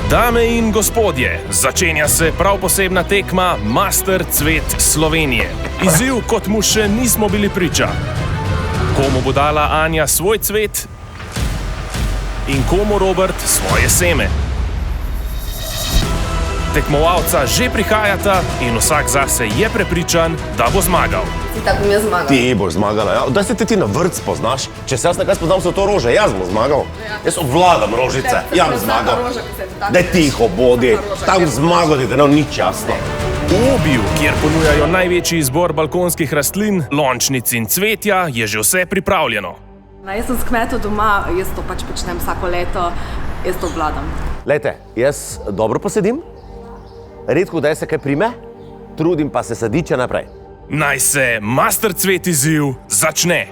Dame in gospodje, začenja se prav posebna tekma Master Cvet Slovenije. Izziv, kot mu še nismo bili priča. Komu bo dala Anja svoj cvet in komu Robert svoje seme. Tekmovalca že prihajata in vsak zase je prepričan, da bo zmagal. Ti tako bom jaz zmagal. Ti boš zmagala, ja. Da se ti na vrt spoznaš. Če se jaz nekaj spoznam, so to rože, jaz bom zmagal. Jaz obvladam rožice, jaz bom zmagal. Daj tiho bodi, tam zmagal, da nam nič jasno. V Obiju, kjer ponujajo največji izbor balkonskih rastlin, lončnic in cvetja, je že vse pripravljeno. Jaz sem s kmetov doma, jaz to pač počnem vsako leto, jaz to obvladam. Lejte, jaz dobro posedim, redko kdaj se kaj prime, trudim pa se sadiče naprej. Naj se Master Cvet izziv začne.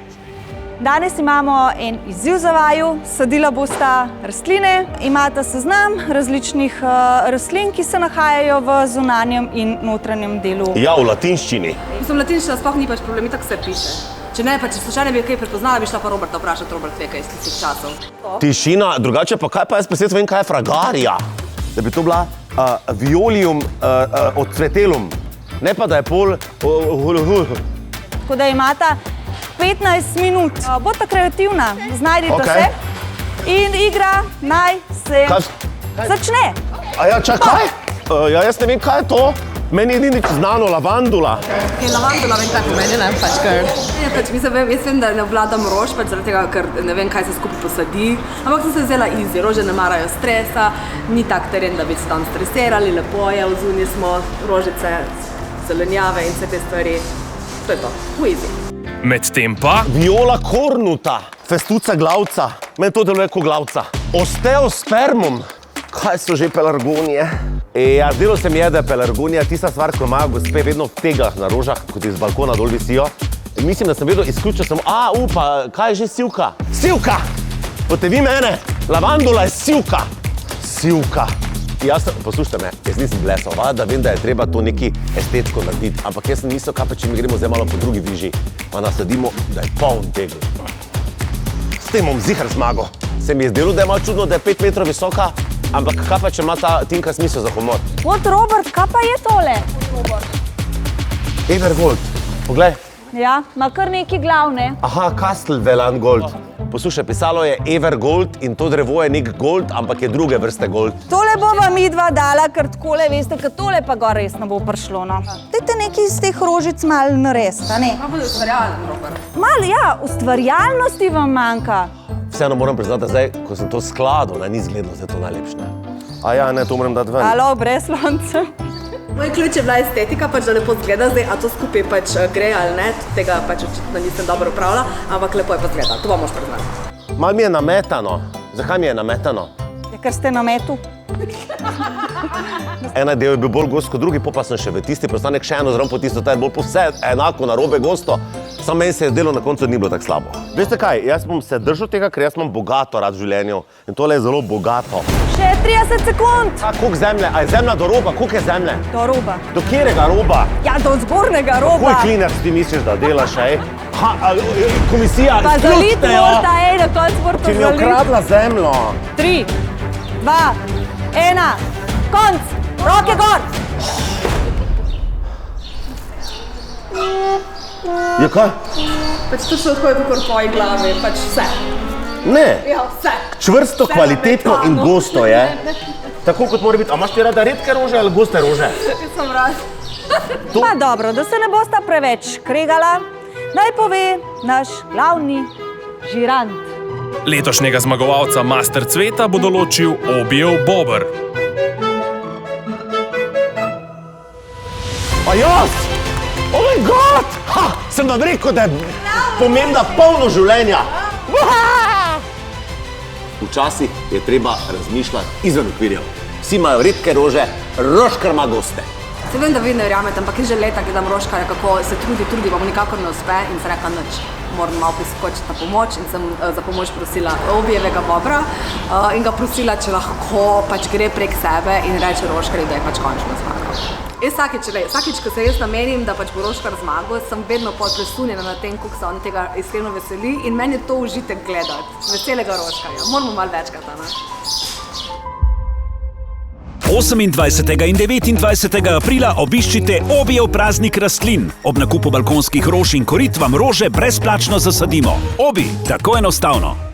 Danes imamo en izziv za vaju, sadila bosta rastline, imata seznam različnih rastlin, ki se nahajajo v zunanjem in notranjem delu. Ja, v latinščini. Mislim, latinščina sploh ni pač problem, tako se piše. Če ne, pa če slučajno bi kaj prepoznala, bi šla pa Roberta vprašati, Robert ve kaj iz tistih časov. Tišina, drugače pa kaj pa jaz peset vem, kaj je fragaria. Da bi to bila violium odcvetelum, ne pa da je pol Tako da imata 15 minut. Bodite kreativna, znajdite se in igra naj se začne. A ja, čakaj, jaz ne vem, kaj je to. Meni ni nič znano, lavandula. Lavandula vem, kaj pomeni, ne, pač ker. Pač jaz vem, da ne obvladam rož, pač zaradi tega, ker ne vem, kaj se skupaj posadi. Ampak sem se vzela easy, rože ne marajo stresa, ni tak teren, da bi se tam stresirali, lepo je, vzunji smo, rožice, zelenjave in vse te stvari. To je to, easy. Medtem pa Viola cornuta, festuca glavca, meni to deluje kot glavca. Osteospermum, kaj so že pelargonije? Ja, zdelo se mi je, da je pelargonija tista stvar, ko imajo gospe vedno v teglah na rožah, kot iz balkona dol visijo. Mislim, da sem vedno izključil samo, pa kaj je že sivka? Sivka! Bote vi mene, lavandula je sivka. Sivka. Poslušajte me, jaz nisem blesal, da vem, da je treba to neki estetsko narediti, ampak jaz sem mislil, kaj pa če mi gremo zdaj malo po drugi viži, pa nasadimo, da je poln tegel. S tem bom zihar zmagal. Se mi je zdelo, da je malo čudno, da je 5 metrov visoka, ampak kaj pa, če ima ta Tinka smisel za humor? Robert, kaj pa je tole? Evergold, poglej. Ja, ima kar neki glavne. Aha, Castelvelan gold. Poslušaj, pisalo je Evergold in to drevo je nek gold, ampak je druge vrste gold. Tole bova midva dala, ker takole, veste, ker tole pa gor res ne bo prišlo, no. Dajte nekaj iz teh rožic malo narediti, a ne? Pa bo ustvarjalen, Robert. Malo, ja, ustvarjalnosti vam manjka. Vseeno moram priznati, da zdaj, ko sem to skladal, ni izgledalo, da je to najlepše. A ja, ne, to moram dati ven. Alo, brez lonca. Moj ključ je bila estetika, pač da lepo zgleda zdaj, a to skupaj pač gre ali ne, tega pač očitno nisem dobro upravila, ampak lepo je pa zgleda, to vam moš priznati. Malo mi je nametano. Zakaj mi je nametano? Ja, ker ste na metu. Ena del je bil bolj gost kot drugi, pa sem še v tisti prostanek še eno zraven potisnil, ta je bolj vse enako narobe gosto. Samo meni se je delo na koncu ni bilo tako slabo. Veste kaj, jaz bom se držal tega, ker jaz imam bogato rad v življenju in tole je zelo bogato. Še 30 sekund. Koliko zemlje? A je zemlja do roba? Koliko je zemlje? Do roba. Do katerega roba? Ja, do zgornjega roba. Koj klinec ti misliš, da delaš, komisija, pa zaliti morate, na koncu morate zaliti. Ti mi je ukradla zemljo. 3, 2, 1, konc, roke gor. Je kaj? Pač to še odhoje kakor tvoji glavi, pač vse. Ne. Ja, vse. Čvrsto, kvalitetno in gosto je. Tako kot mora biti. A imaš ti rada redke rože ali goste rože? Jaz sem rad. Pa dobro, da se ne bosta preveč kregala, naj pove naš glavni žirant. Letošnjega zmagovalca Master Cveta bo določil Obijev Bober. A jaz? Oh my god! Sem vam rekel, da je pomembna polno življenja. Včasih je treba razmišljati izven okvirjev. Vsi imajo redke rože, rožkar ima goste. Se vem, da vi ne verjamete, ampak jaz že leta gledam Roškarja, kako se trudi, pa mu nikakor ne uspe in se rekla nič. Moram malo priskočiti na pomoč in sem za pomoč prosila Obijevega Bobra in ga prosila, če lahko pač gre prek sebe in reče Roškarju, da je pač končno zmagal. Vsakič, ko se jaz namenim, da pač bo Roškar zmagal, sem vedno presunjena na tem, kako se on tega iskreno veseli in meni je to užitek gledati, veselega Roškarja. Moramo malo večkrat, ne? 28. in 29. aprila obiščite Obijev praznik rastlin. Ob nakupu balkonskih rož in korit vam rože brezplačno zasadimo. Obi, tako enostavno.